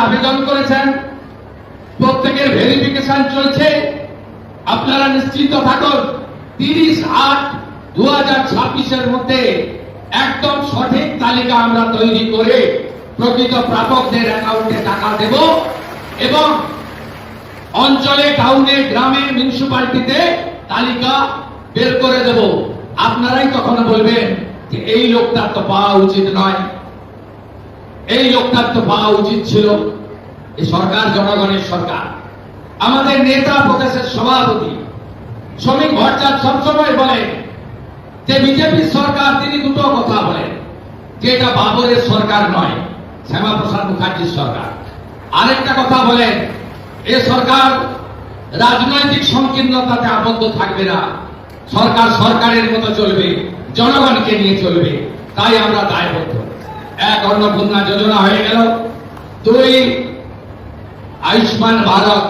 আবেদন করেছেন, প্রত্যেকের ভেরিফিকেশন চলছে। আপনারা নিশ্চিত থাকুন 30/8/2026 মধ্যে একদম সঠিক তালিকা আমরা তৈরি করে প্রকৃত প্রাপকদের অ্যাকাউন্টে টাকা দেব এবং অঞ্চলে, টাউনে, গ্রামে, মিউনিসিপালিটিতে তালিকা বের করে দেব। আপনারাই তখন বলবেন যে এই লোকটার তো পাওয়া উচিত নয়, এই লোকটার তো পাওয়া উচিত ছিল। এই সরকার জনগণের সরকার। আমাদের নেতা, প্রদেশের সভাপতি শ্রমিক ভট্টাচার্য সবসময় বলেন যে বিজেপির সরকার, তিনি দুটো কথা বলেন যে এটা বাবরের সরকার নয়, শ্যামাপ্রসাদ মুখার্জির সরকার। আরেকটা কথা বলেন, এ সরকার রাজনৈতিক সংকীর্ণতাতে আবদ্ধ থাকবে না, সরকার সরকারের মতো চলবে, জনগণকে নিয়ে চলবে। তাই আমরা দায়বদ্ধ। এক, অন্নপূর্ণা যোজনা হয়ে গেল। 2, আয়ুষ্মান ভারত